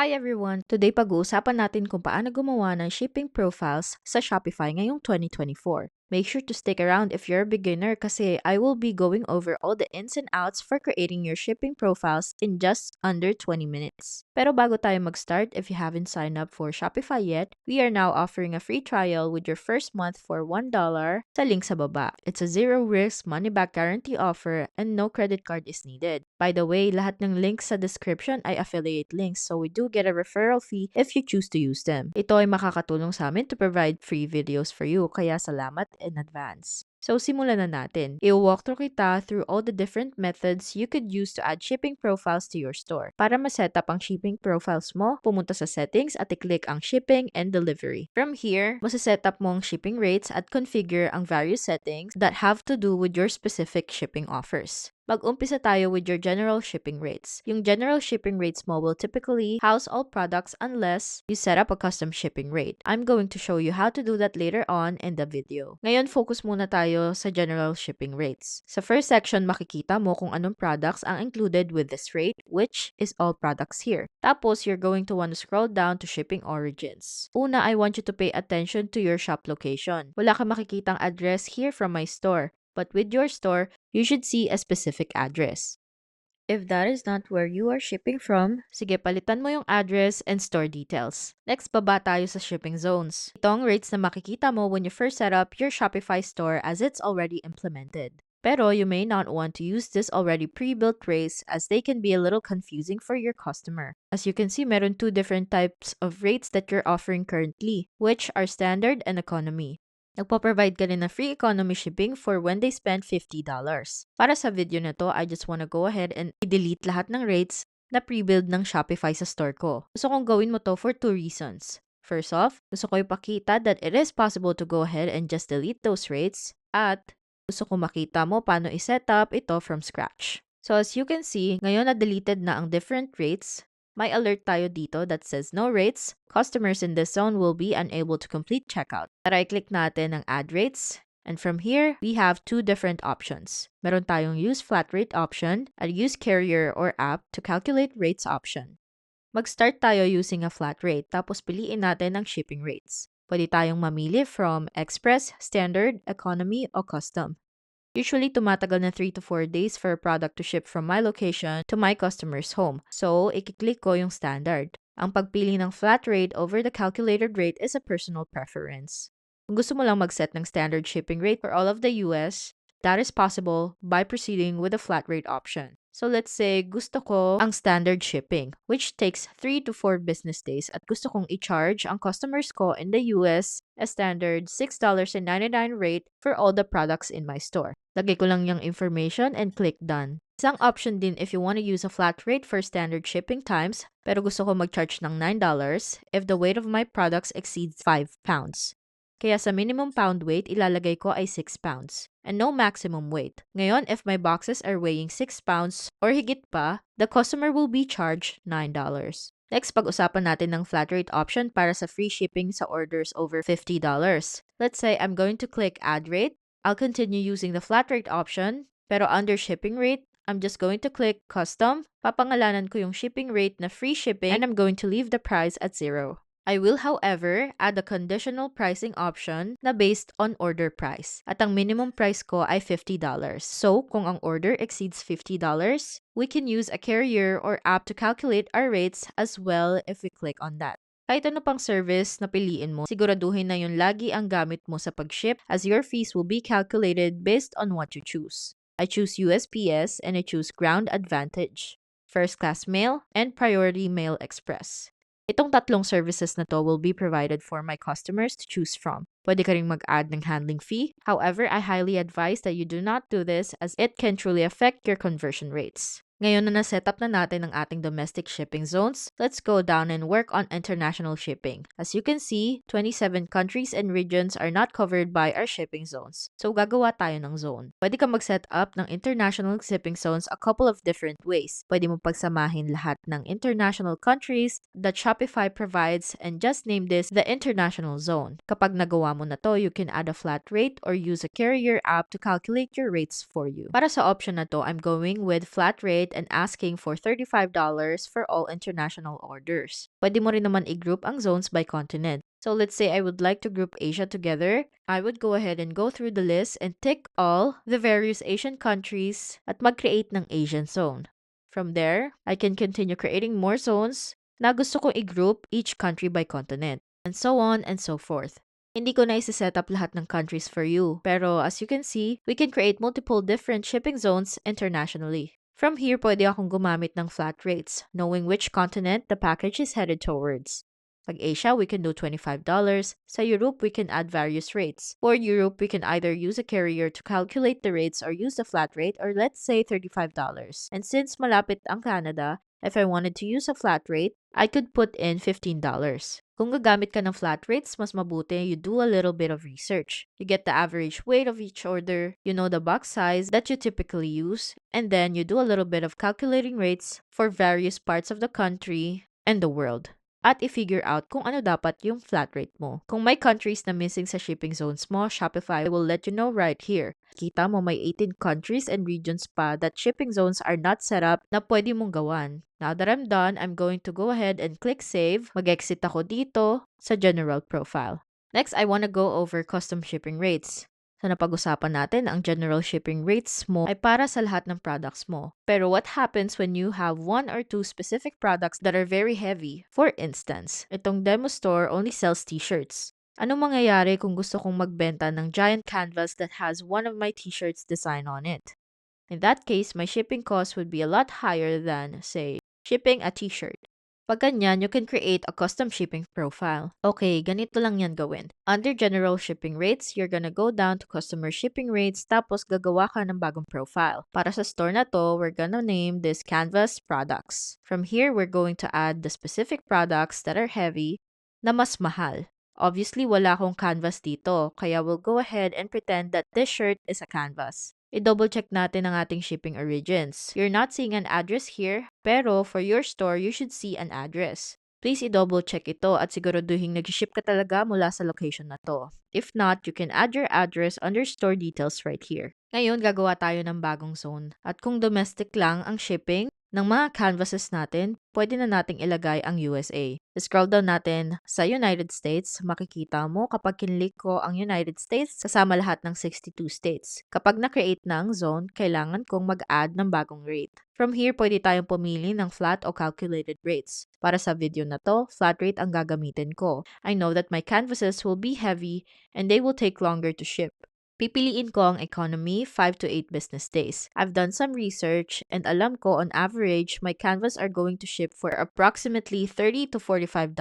Hi everyone! Today pag-uusapan natin kung paano gumawa ng shipping profiles sa Shopify ngayong 2024. Make sure to stick around if you're a beginner kasi I will be going over all the ins and outs for creating your shipping profiles in just under 20 minutes. Pero bago tayo mag-start, if you haven't signed up for Shopify yet, we are now offering a free trial with your first month for $1 sa link sa baba. It's a zero-risk money-back guarantee offer and no credit card is needed. By the way, lahat ng links sa description ay affiliate links so we do get a referral fee if you choose to use them. Ito ay makakatulong sa amin to provide free videos for you, kaya salamat in advance. So, simulan na natin. I-walkthrough kita through all the different methods you could use to add shipping profiles to your store. Para ma-set up ang shipping profiles mo, pumunta sa settings at i-click ang shipping and delivery. From here, masa-set up mo ang shipping rates at configure ang various settings that have to do with your specific shipping offers. Mag-umpisa tayo with your general shipping rates. Yung general shipping rates mo will typically house all products unless you set up a custom shipping rate. I'm going to show you how to do that later on in the video. Ngayon, focus muna tayo sa general shipping rates. Sa first section, makikita mo kung anong products ang included with this rate, which is all products here. Tapos, you're going to want to scroll down to shipping origins. Una, I want you to pay attention to your shop location. Wala kang makikitang address here from my store. But with your store, you should see a specific address. If that is not where you are shipping from, sige palitan mo yung address and store details. Next, baba tayo sa shipping zones. Ito ang rates na makikita mo when you first set up your Shopify store as it's already implemented. Pero you may not want to use this already pre-built rates as they can be a little confusing for your customer. As you can see, meron two different types of rates that you're offering currently, which are standard and economy. Nagpo-provide ka rin ng free economy shipping for when they spend $50. Para sa video na to, I just wanna go ahead and i-delete lahat ng rates na pre-build ng Shopify sa store ko. Gusto kong gawin mo to for two reasons. First off, gusto ko ipakita that it is possible to go ahead and just delete those rates at gusto ko makita mo paano i-set up ito from scratch. So as you can see, ngayon na deleted na ang different rates, may alert tayo dito that says no rates. Customers in this zone will be unable to complete checkout. Tara, i-click natin ang add rates. And from here, we have two different options. Meron tayong use flat rate option at use carrier or app to calculate rates option. Mag-start tayo using a flat rate, tapos piliin natin ang shipping rates. Pwede tayong mamili from express, standard, economy, o custom. Usually, tumatagal na 3 to 4 days for a product to ship from my location to my customer's home. So, i-click ko yung standard. Ang pagpili ng flat rate over the calculated rate is a personal preference. Kung gusto mo lang mag-set ng standard shipping rate for all of the US, that is possible by proceeding with the flat rate option. So let's say gusto ko ang standard shipping, which takes 3 to 4 business days at gusto kong i-charge ang customers ko in the US a standard $6.99 rate for all the products in my store. Lagay ko lang yung information and click done. Isang option din if you want to use a flat rate for standard shipping times, pero gusto ko mag-charge ng $9 if the weight of my products exceeds 5 pounds. Kaya sa minimum pound weight, ilalagay ko ay 6 pounds. And no maximum weight. Ngayon, if my boxes are weighing 6 pounds or higit pa, the customer will be charged $9. Next, pag-usapan natin ng flat rate option para sa free shipping sa orders over $50. Let's say I'm going to click add rate. I'll continue using the flat rate option, pero under shipping rate, I'm just going to click custom. Papangalanan ko yung shipping rate na free shipping and I'm going to leave the price at 0. I will, however, add a conditional pricing option na based on order price. At ang minimum price ko ay $50. So, kung ang order exceeds $50, we can use a carrier or app to calculate our rates as well if we click on that. Kahit ano pang service na piliin mo, siguraduhin na yun lagi ang gamit mo sa pag-ship as your fees will be calculated based on what you choose. I choose USPS and I choose Ground Advantage, First Class Mail, and Priority Mail Express. Itong tatlong services na to will be provided for my customers to choose from. Pwede ka ring mag-add ng handling fee. However, I highly advise that you do not do this as it can truly affect your conversion rates. Ngayon na na-setup na natin ang ating domestic shipping zones, let's go down and work on international shipping. As you can see, 27 countries and regions are not covered by our shipping zones. So, gagawa tayo ng zone. Pwede ka mag-set up ng international shipping zones a couple of different ways. Pwede mo pagsamahin lahat ng international countries that Shopify provides and just name this the international zone. Kapag nagawa mo na to, you can add a flat rate or use a carrier app to calculate your rates for you. Para sa option na to, I'm going with flat rate rate and asking for $35 for all international orders. Pwede mo rin naman i-group ang zones by continent. So let's say I would like to group Asia together. I would go ahead and go through the list and tick all the various Asian countries at mag-create ng Asian zone. From there, I can continue creating more zones na gusto kong i-group each country by continent, and so on and so forth. Hindi ko na isi-set up lahat ng countries for you, pero as you can see, we can create multiple different shipping zones internationally. From here, pwede akong gumamit ng flat rates, knowing which continent the package is headed towards. Pag Asia, we can do $25. Sa Europe, we can add various rates. For Europe, we can either use a carrier to calculate the rates or use the flat rate, or let's say $35. And since malapit ang Canada, if I wanted to use a flat rate, I could put in $15. Kung gagamit ka ng flat rates, mas mabuti you do a little bit of research. You get the average weight of each order, you know the box size that you typically use, and then you do a little bit of calculating rates for various parts of the country and the world. At i-figure out kung ano dapat yung flat rate mo. Kung may countries na missing sa shipping zones mo, Shopify will let you know right here. Kita mo may 18 countries and regions pa that shipping zones are not set up na pwede mong gawan. Now that I'm done, I'm going to go ahead and click save. Mag-exit ako dito sa general profile. Next, I want to go over custom shipping rates. So napag-usapan natin, ang general shipping rates mo ay para sa lahat ng products mo. Pero what happens when you have one or two specific products that are very heavy? For instance, itong demo store only sells t-shirts. Anong mangyayari kung gusto kong magbenta ng giant canvas that has one of my t-shirts design on it? In that case, my shipping cost would be a lot higher than, say, shipping a t-shirt. Pag ganyan, you can create a custom shipping profile. Okay, ganito lang yan gawin. Under general shipping rates, you're gonna go down to customer shipping rates, tapos gagawa ka ng bagong profile. Para sa store na to, we're gonna name this canvas products. From here, we're going to add the specific products that are heavy na mas mahal. Obviously, wala akong canvas dito, kaya we'll go ahead and pretend that this shirt is a canvas. I-double check natin ang ating shipping origins. You're not seeing an address here, pero for your store, you should see an address. Please i-double check ito at siguraduhin nag-ship ka talaga mula sa location na to. If not, you can add your address under store details right here. Ngayon, gagawa tayo ng bagong zone. At kung domestic lang ang shipping ng mga canvases natin, pwede na nating ilagay ang USA. Scroll down natin sa United States, makikita mo kapag kinlik ko ang United States, kasama lahat ng 62 states. Kapag na-create na ang zone, kailangan kong mag-add ng bagong rate. From here, pwede tayong pumili ng flat o calculated rates. Para sa video na to, flat rate ang gagamitin ko. I know that my canvases will be heavy and they will take longer to ship. Pipiliin ko ang economy 5 to 8 business days. I've done some research and alam ko on average, my canvas are going to ship for approximately $30 to $45.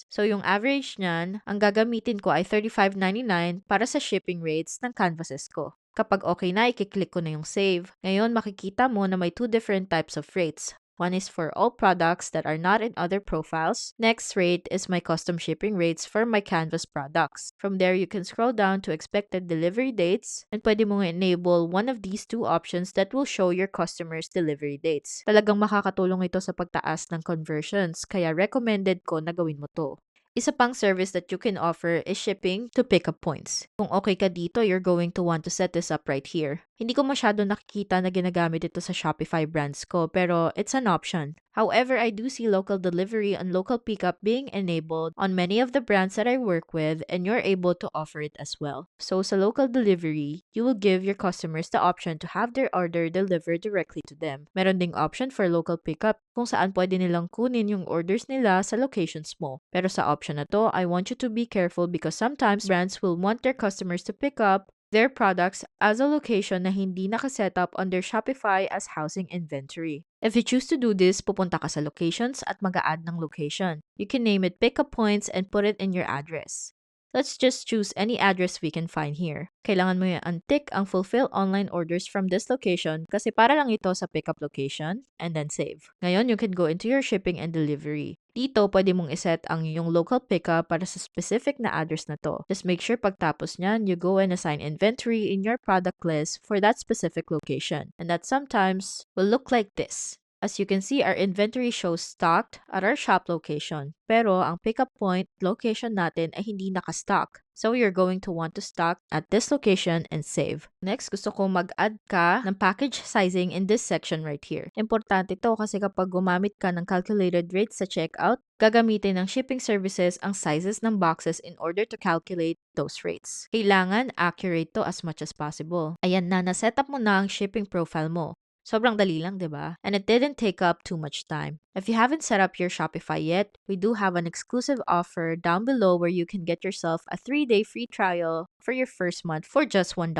So yung average niyan, ang gagamitin ko ay $35.99 para sa shipping rates ng canvases ko. Kapag okay na, i-click ko na yung save. Ngayon, makikita mo na may two different types of rates. One is for all products that are not in other profiles. Next rate is my custom shipping rates for my canvas products. From there, you can scroll down to expected delivery dates and pwede mong enable one of these two options that will show your customers' delivery dates. Talagang makakatulong ito sa pagtaas ng conversions, kaya recommended ko na gawin mo to. Isa pang service that you can offer is shipping to pickup points. Kung okay ka dito, you're going to want to set this up right here. Hindi ko masyado nakikita na ginagamit ito sa Shopify brands ko, pero it's an option. However, I do see local delivery and local pickup being enabled on many of the brands that I work with, and you're able to offer it as well. So sa local delivery, you will give your customers the option to have their order delivered directly to them. Meron ding option for local pickup kung saan pwede nilang kunin yung orders nila sa locations mo. Pero sa option na to, I want you to be careful because sometimes brands will want their customers to pick up their products as a location na hindi nakaset up on their Shopify as housing inventory. If you choose to do this, pupunta ka sa locations at mag-a-add ng location. You can name it pickup points and put it in your address. Let's just choose any address we can find here. Kailangan mo yung untick ang fulfill online orders from this location kasi para lang ito sa pickup location and then save. Ngayon, you can go into your shipping and delivery. Dito, pwede mong iset ang yung local pickup para sa specific na address na to. Just make sure pagtapos nyan, you go and assign inventory in your product list for that specific location. And that sometimes will look like this. As you can see, our inventory shows stocked at our shop location. Pero ang pickup point location natin ay hindi nakastock. So you're going to want to stock at this location and save. Next, gusto ko mag-add ka ng package sizing in this section right here. Importante to kasi kapag gumamit ka ng calculated rates sa checkout, gagamitin ng shipping services ang sizes ng boxes in order to calculate those rates. Kailangan accurate to as much as possible. Ayan na, na-setup mo na ang shipping profile mo. Sobrang dali lang, di ba? And it didn't take up too much time. If you haven't set up your Shopify yet, we do have an exclusive offer down below where you can get yourself a 3-day free trial for your first month for just $1.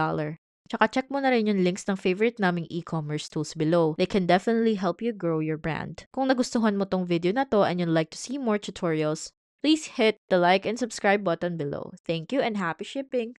Tsaka check mo na rin yung links ng favorite naming e-commerce tools below. They can definitely help you grow your brand. Kung nagustuhan mo tong video na to and you'd like to see more tutorials, please hit the like and subscribe button below. Thank you and happy shipping!